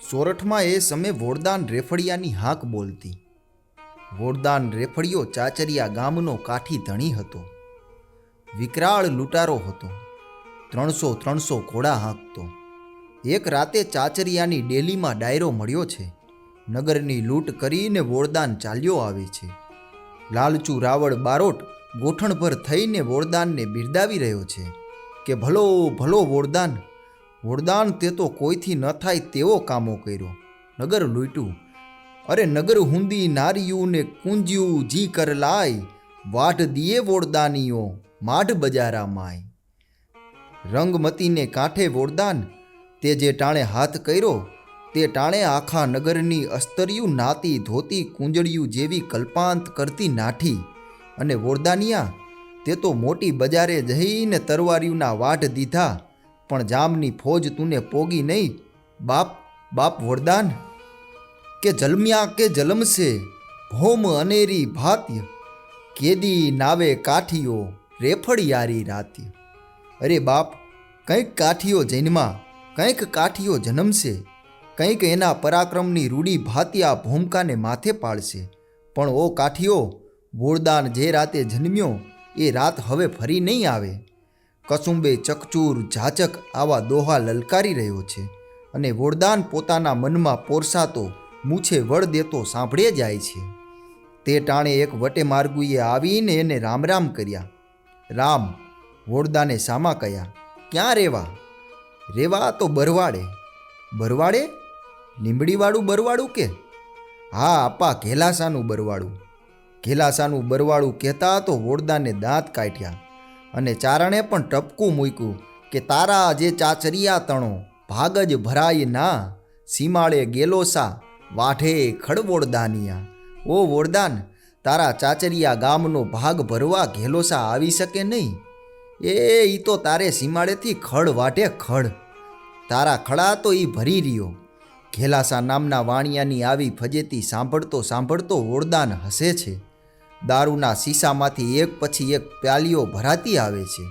સોરઠમાં એ સમયે વોરદાન રેફડિયાની હાક બોલતી. વોરદાન રેફડિયો ચાચરિયા ગામનો કાઠી ધણી હતો. વિકરાળ લૂંટારો હતો. 300 ઘોડા હાંકતો. એક રાતે ચાચરિયાની ડેલીમાં ડાયરો મળ્યો છે. નગરની લૂંટ કરીને વોરદાન ચાલ્યો આવે છે. લાલચુ રાવળ બારોટ ગોઠણભર થઈને વોરદાનને બિરદાવી રહ્યો છે કે ભલો ભલો વોરદાન, વોરદાન તે તો કોઈથી ન થાય તેવો કામો કર્યો. નગર લૂંટ્યું. અરે નગર હુંદી નારિયું ને કુંજ્યું જી કર લાય, વાઢ દિયે વોરદાનીઓ માઢ બજારા માય. રંગમતીને કાંઠે વોરદાન, તે જે ટાણે હાથ કર્યો તે ટાણે આખા નગરની અસ્તરિયું નાતી ધોતી કુંજળિયું જેવી કલ્પાંત કરતી નાઠી. અને વોરદાનિયા, તે તો મોટી બજારે જઈને તરવારીઓના વાઢ દીધા, પણ જામની ફોજ તુને પોગી નહીં. બાપ વોરદાન, કે જલમ્યા કે જલમશે ભોમ અનેરી ભાત્ય, કેદી નાવે કાઠીઓ રેફડિયારી રાત્ય. અરે બાપ, કંઈક કાઠીઓ જન્મા, કંઈક કાઠીઓ જન્મશે, કંઈક એના પરાક્રમની રૂડી ભાત્યા ભૂમકાને માથે પાડશે. પણ ઓ કાઠીઓ, વોરદાન જે રાતે જન્મ્યો એ રાત હવે ફરી નહીં આવે. કસુંબે ચકચૂર ઝાચક આવા દોહા લલકારી રહ્યો છે, અને વોરદાન પોતાના મનમાં પોરસાતો મૂછે વળ દેતો સાંભળે જાય છે. તે ટાણે એક વટે માર્ગુએ આવીને એને રામ રામ કર્યા. રામ, વોરદાને સામા કયા. ક્યાં રેવા? રેવા તો બરવાડે. બરવાડે? લીંબડીવાળું બરવાડું કે? હા આપા, ઘેલાસાનું બરવાડું. ઘેલાસાનું બરવાડું કહેતા તો વોરદાને દાંત કાઢ્યા અને ચારણે પણ ટપકું મૂક્યું કે તારા જે ચાચરિયા તણો ભાગ જ ભરાય ના, સીમાળે ગેલોસા વાઢે ખડવોરદાનિયા. ઓ વોરદાન, તારા ચાચરિયા ગામનો ભાગ ભરવા ઘેલોસા આવી શકે નહીં. ઈ તો તારે સીમાડેથી ખડ વાટે ખડ. તારા ખડા તો ઈ ભરી રહ્યો. ઘેલાસા નામના વાણિયાની આવી ફજેતી સાંભળતો વોરદાન હસે છે. દારૂના શીશામાંથી એક પછી એક પ્યાલીઓ ભરાતી આવે છે.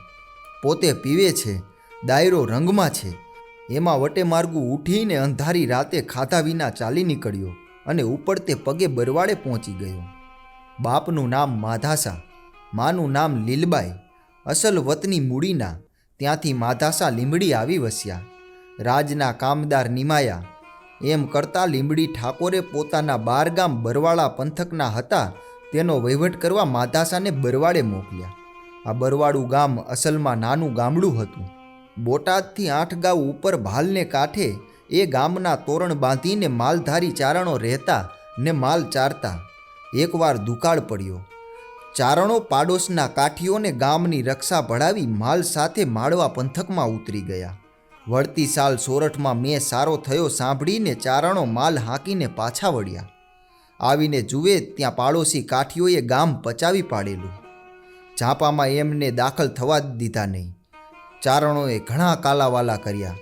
પોતે પીવે છે. દાયરો રંગમાં છે. એમાં વટે માર્ગું ઉઠીને અંધારી રાતે ખાધા વિના ચાલી નીકળ્યો અને ઉપડતે પગે બરવાડે પહોંચી ગયો. બાપનું નામ માધાસા, માનું નામ લીલબાઈ, અસલ વતની મૂડીના. ત્યાંથી માધાસા લીંબડી આવી વસ્યા. રાજના કામદાર નિમાયા. એમ કરતાં લીંબડી ઠાકોરે પોતાના 12 ગામ બરવાળા પંથકના હતા તેનો વહીવટ કરવા માધાસાને બરવાડે મોકલ્યા. આ બરવાડું ગામ અસલમાં નાનું ગામડું હતું. બોટાદથી 8 ગાંવ ઉપર ભાલને કાંઠે એ ગામના તોરણ બાંધીને માલધારી ચારણો રહેતા ને માલ ચારતા. એકવાર દુકાળ પડ્યો. ચારણો પાડોશના કાઠીઓને ગામની રક્ષા ભળાવી માલ સાથે માળવા પંથકમાં ઉતરી ગયા. વળતી સાલ સોરઠમાં મેં સારો થયો સાંભળીને ચારણો માલ હાંકીને પાછા વળ્યા. આવીને જુએ ત્યાં પાડોશી કાઠીઓએ ગામ પચાવી પાડેલું. ઝાંપામાં એમને દાખલ થવા જ દીધા નહીં. ચારણોએ ઘણા કાલાવાલા કર્યા,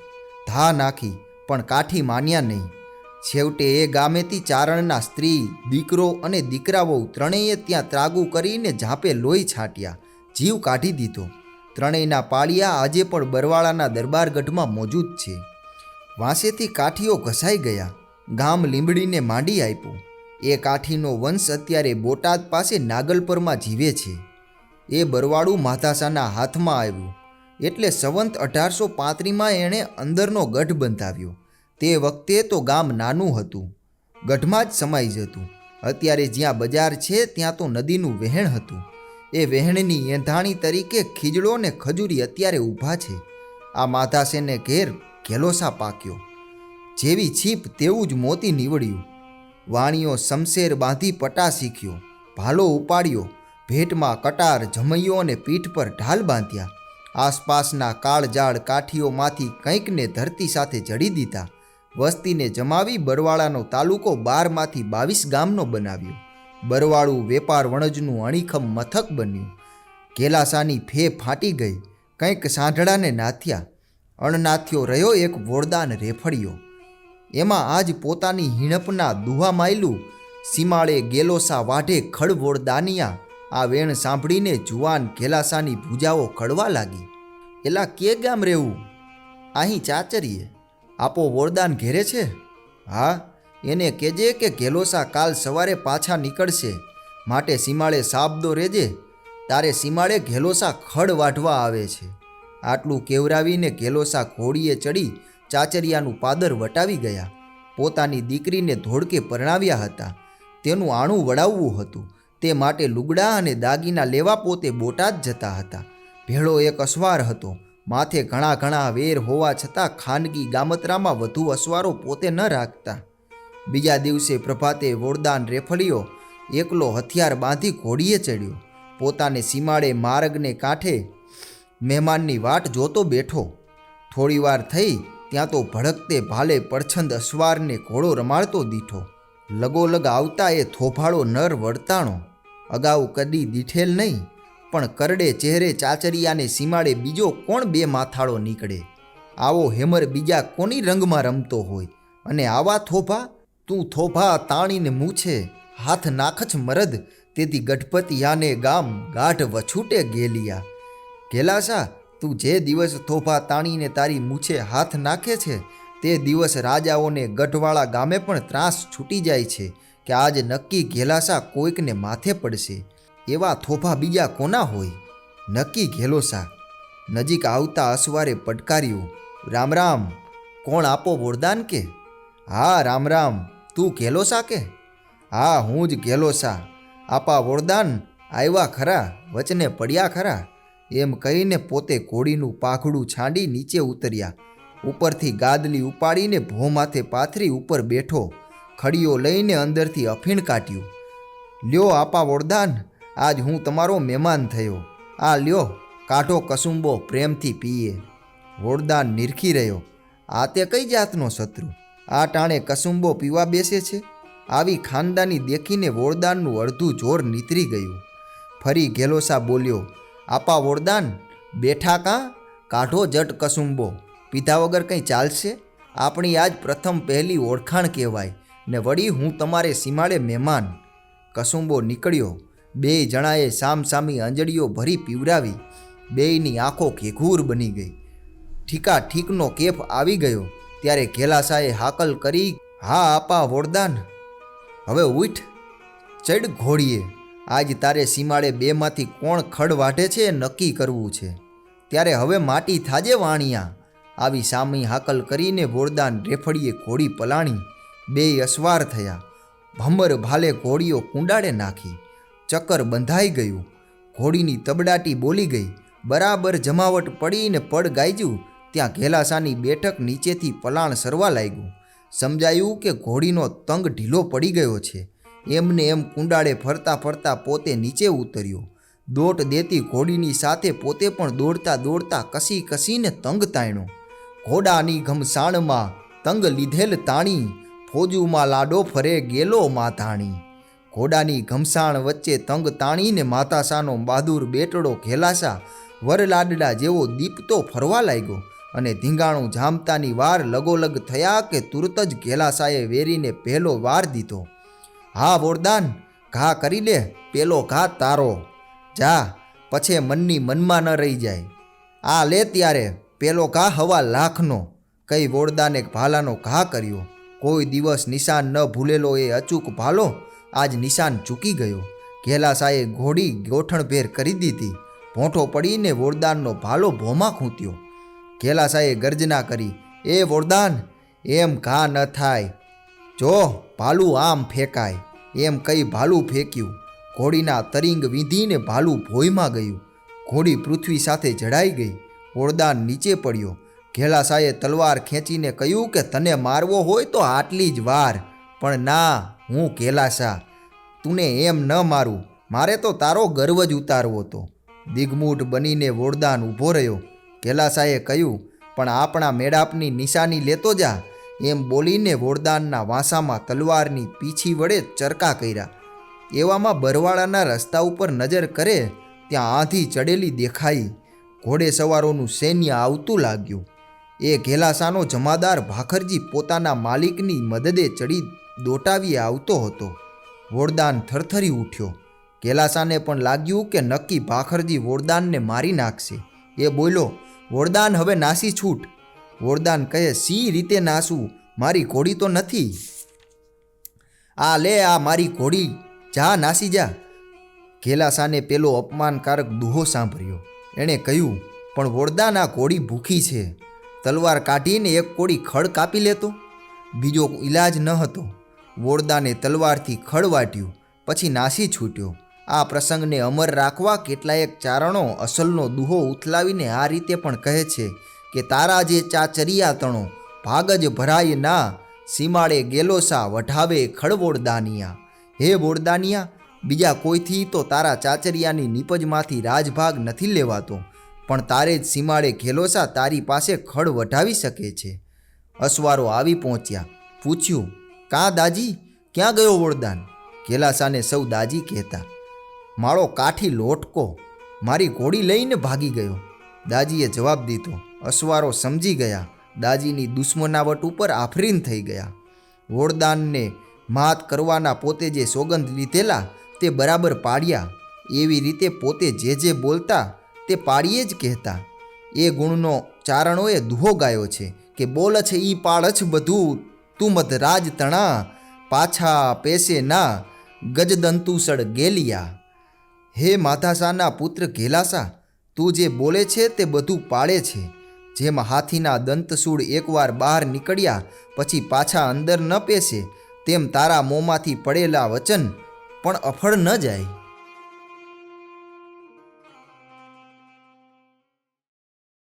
ધા નાખી, પણ કાઠી માન્યા નહીં. છેવટે એ ગામેથી ચારણના સ્ત્રી, દીકરો અને દીકરાઓ ત્રણેય ત્યાં ત્રાગુ કરીને ઝાંપે લોહી છાંટ્યા, જીવ કાઢી દીધો. ત્રણેયના પાળિયા આજે પણ બરવાળાના દરબારગઢમાં મોજૂદ છે. વાંસેથી કાઠીઓ ઘસાઈ ગયા. ગામ લીંબડીને માંડી આપ્યું. એ કાઠીનો વંશ અત્યારે બોટાદ પાસે નાગલપરમાં જીવે છે. એ બરવાડું માધાસાના હાથમાં આવ્યું એટલે સંવંત 1835માં એણે અંદરનો ગઢ બંધાવ્યો. તે વખતે તો ગામ નાનું હતું, ગઢમાં જ સમાઈ જતું. અત્યારે જ્યાં બજાર છે ત્યાં તો નદીનું વહેણ હતું. એ વહેણની એંધાણી તરીકે ખીજડો ને ખજૂરી અત્યારે ઊભા છે. આ માધાસેને ઘેર ઘેલોસા પાક્યો. જેવી છીપ તેવું જ મોતી નીવડ્યું. વાણીઓ શમશેર બાંધી પટા શીખ્યો, ભાલો ઉપાડ્યો, ભેટમાં કટાર જમૈયો અને પીઠ પર ઢાલ બાંધ્યા. આસપાસના કાળજાળ કાઠીઓમાંથી કંઈકને ધરતી સાથે જડી દીધા. વસ્તીને જમાવી બરવાળાનો તાલુકો 12માંથી 22 ગામનો બનાવ્યો. બરવાળું વેપાર વણજનું અણીખમ મથક બન્યું. ઘેલાસાની ફે ફાટી ગઈ. કંઈક સાંઢળાને નાથ્યા. અણનાથ્યો રહ્યો એક વોરદાન રેફડિયો. એમાં આજ પોતાની હિણપના દુહા માયલું, સીમાળે ગેલોસા વાઢે ખડ વોરદાનિયા. આ વેણ સાંભળીને જુવાન ઘેલાસાની ભૂજાઓ કડવા લાગી. એલા કે ગામ રહેવું? અહીં ચાચરીએ. આપો વોરદાન ઘેરે છે? હા, એને કહેજે કે ઘેલોસા કાલ સવારે પાછા નીકળશે, માટે સીમાડે સાબદો રહેજે. તારે સીમાડે ઘેલોસા ખડ વાઢવા આવે છે. આટલું કેવરાવીને ઘેલોસા ઘોડીએ ચડી ચાચરિયાનું પાદર વટાવી ગયા. પોતાની દીકરીને ધોળકે પરણાવ્યા હતા. તેનું આણું વડાવવું હતું. તે માટે લુગડા અને દાગીના લેવા પોતે બોટાદ જતા હતા. ભેળો એક અસવાર હતો. માથે ઘણા ઘણા વેર હોવા છતાં ખાનગી ગામતરામાં વધુ અસવારો પોતે ન રાખતા. બીજા દિવસે પ્રભાતે વોરદાન રેફળિયો એકલો હથિયાર બાંધી ઘોડીએ ચડ્યો. પોતાને સીમાડે માર્ગને કાંઠે મહેમાનની વાટ જોતો બેઠો. થોડીવાર થઈ ત્યાં તો ભડકતે ભાલે પડછંદ અસવારને ઘોડો રમાડતો દીઠો. લગોલગ આવતા એ થોભાળો નર વળતાણો. અગાઉ કદી દીઠેલ નહીં, પણ કરડે ચહેરે ચાચરિયાને સીમાડે બીજો કોણ બે માથાળો નીકળે. આવો હેમર બીજા કોની રંગમાં રમતો હોય. અને આવા થોભા, તું થોભા તાણીને મૂછે હાથ નાખછ મરદ, તેથી ગઢપતિ યાને ગામ ગાઢ વછૂટે ગેલિયા. ઘેલાસા, તું જે દિવસ થોભા તાણીને તારી મૂછે હાથ નાખે છે, તે દિવસ રાજાઓને ગઢવાળા ગામે પણ ત્રાસ છૂટી જાય છે કે આજ નક્કી ઘેલાસા કોઈકને માથે પડશે. એવા થોભા બીજા કોના હોય? નક્કી ઘેલોસા. નજીક આવતા અસવારે પડકાર્યું, રામ રામ. કોણ આપો વરદાન કે? હા રામ રામ. તું ઘેલોસા કે? હા, હું જ ઘેલોસા. આપા વરદાન આવ્યા ખરા? વચને પડ્યા ખરા? એમ કહીને પોતે ઘોડીનું પાઘડું છાંડી નીચે ઉતર્યા. ઉપરથી ગાદલી ઉપાડીને ભો માથે પાથરી ઉપર બેઠો. ખડીઓ લઈને અંદરથી અફીણ કાઢ્યું. લ્યો આપા વરદાન, આજ હું તમારો મહેમાન થયો. આ લ્યો, કાઢો કસુંબો, પ્રેમથી પીએ. વરદાન નિરખી રહ્યો. આ તે કઈ જાતનો શત્રુ? આ ટાણે કસુંબો પીવા બેસે છે? આવી ખાનદાની દેખીને વરદાનનું અડધું જોર નીતરી ગયું. ફરી ઘેલોસા બોલ્યો, આપા વરદાન, બેઠા કાં? કાઢો જટ કસુંબો. પીધા વગર કંઈ ચાલશે? આપણી આજ પ્રથમ પહેલી ઓળખાણ કહેવાય, ને વળી હું તમારે સીમાડે મહેમાન. કસુંબો નીકળ્યો. બેય જણાએ સામસામી અંજળીઓ ભરી પીવરાવી. બેયની આંખો ઘેઘૂર બની ગઈ. ઠીકા ઠીકનો કેફ આવી ગયો ત્યારે ઘેલાસાએ હાકલ કરી, હા આપા વરદાન, હવે ઉઠ, ચડ ઘોડીએ. આજ તારે સીમાડે બેમાંથી કોણ ખડ વાઢે છે એ નક્કી કરવું છે. ત્યારે હવે માટી થાજે વાણિયા. આવી સામી હાકલ કરીને વરદાન રેફડીએ ઘોડી પલાણી. બેય અસવાર થયા. ભમર ભાલે ઘોડીઓ કુંડાળે નાખી. ચક્કર બંધાઈ ગયું. ઘોડીની તબડાટી બોલી ગઈ. બરાબર જમાવટ પડીને પડ ગાયજું ત્યાં ઘેલાસાની બેઠક નીચેથી પલાણ સરવા લાગ્યું. સમજાયું કે ઘોડીનો તંગ ઢીલો પડી ગયો છે. એમને એમ કુંડાળે ફરતા ફરતા પોતે નીચે ઉતર્યો. દોટ દેતી ઘોડીની સાથે પોતે પણ દોડતા દોડતા કસી કસીને તંગ તાણ્યો. ઘોડાની ઘમસાણમાં તંગ લીધેલ તાણી, ફોજુમાં લાડો ફરે ગેલો માધાણી. ઘોડાની ઘમસાણ વચ્ચે તંગ તાણીને માતાસાનો બહાદુર બેટડો ઘેલાસા વરલાડડા જેવો દીપતો ફરવા લાગ્યો. અને ધીંગાણું જામતાની વાર લગોલગ થયા કે તુરત જ ઘેલાસાએ વેરીને પહેલો વાર દીધો. હા વરદાન, ઘા કરી લે, પેલો ઘા તારો. જા, પછી મનની મનમાં ન રહી જાય. આ લે ત્યારે પેલો ઘા હવા લાખનો. કઈ વરદાને ભાલાનો ઘા કર્યો. કોઈ દિવસ નિશાન ન ભૂલેલો એ અચૂક ભાલો આજ નિશાન ચૂકી ગયો. ઘેલાસાએ ઘોડી ગોઠણભેર કરી દીધી. ભોંઠો પડીને વરદાનનો ભાલો ભોમાં ખૂંટ્યો. ઘેલાસાએ ગર્જના કરી, એ વરદાન, એમ ઘા ન થાય. જો ભાલું આમ ફેંકાય. એમ કઈ ભાલું ફેંક્યું. ઘોડીના તરિંગ વીંધીને ભાલું ભોયમાં ગયું. ઘોડી પૃથ્વી સાથે જડાઈ ગઈ. વરદાન નીચે પડ્યો. ઘેલાસાએ તલવાર ખેંચીને કહ્યું કે તને મારવો હોય તો આટલી જ વાર, પણ ના, હું ઘેલાસા, તુને એમ ન મારું. મારે તો તારો ગર્વ જ ઉતારવો હતો. દિગ્મૂઢ બનીને વરદાન ઊભો રહ્યો. ઘેલાસાએ કહ્યું, પણ આપણા મેળાપની નિશાની લેતો જા. એમ બોલીને વરદાનના વાંસામાં તલવારની પીછી વડે ચરકા કર્યા. એવામાં બરવાળાના રસ્તા ઉપર નજર કરે ત્યાં આંધી ચડેલી દેખાઈ. ઘોડે સવારોનું સૈન્ય આવતું લાગ્યું. એ ઘેલાસાનો જમાદાર ભાખરજી પોતાના માલિકની મદદે ચડી દોટાવીએ આવતો હતો. વરદાન થરથરી ઉઠ્યો. ઘેલાસાને પણ લાગ્યું કે નક્કી ભાખરજી વરદાનને મારી નાખશે. એ બોલ્યો, વરદાન હવે નાસી છૂટ. વરદાન કહે, સી રીતે નાસું? મારી ઘોડી તો નથી. આ લે, આ મારી ઘોડી, જા નાસી જા. ઘેલાસાને પેલો અપમાનકારક દુહો સાંભળ્યો. એણે કહ્યું, પણ વોરદાન, આ ઘોડી ભૂખી છે. તલવાર કાઢીને એક કોડી ખડ કાપી લેતો. બીજો ઈલાજ ન હતો. વોરદાને તલવારથી ખડ વાટ્યું, પછી નાસી છૂટ્યો. આ પ્રસંગને અમર રાખવા કેટલાયક ચારણો અસલનો દુહો ઉથલાવીને આ રીતે પણ કહે છે કે તારા જે ચાચરિયા તણો ભાગ જ ભરાય ના, સીમાડે ગેલોસા વઢાવે ખડ વોરદાનિયા. હે વોરદાનિયા, બીજા કોઈથી તો તારા ચાચરિયાની નીપજમાંથી રાજભાગ નથી લેવાતો, પણ તારે જ સીમાડે ઘેલોસા તારી પાસે ખડ વઢાવી શકે છે. અસવારો આવી પહોંચ્યા. પૂછ્યું, કાં દાજી, ક્યાં ગયો વોરદાન? ઘેલાસાને સૌ દાજી કહેતા. માળો કાઠી લોટકો મારી ઘોડી લઈને ભાગી ગયો. દાજીએ જવાબ દીધો. અસવારો સમજી ગયા. દાજીની દુશ્મનાવટ ઉપર આફરીન થઈ ગયા. વોરદાનને માત કરવાના પોતે જે સોગંદ લીધેલા તે બરાબર પાડ્યા. એવી રીતે પોતે જે બોલતા તે પાડીએ જ કહેતા. એ ગુણનો ચારણોએ દુહો ગાયો છે કે બોલ છે ઈ પાળ છ બધું, તું મત રાજ તણા, પાછા પેસે ના, ગજદંતુસળ ગેલિયા. હે માધાસાના પુત્ર ઘેલાસા, તું જે બોલે છે તે બધું પાળે છે. જેમ હાથીના દંતસૂળ એકવાર બહાર નીકળ્યા પછી પાછા અંદર ન પેસે, તેમ તારા મોંમાંથી પડેલા વચન પણ અફળ ન જાય.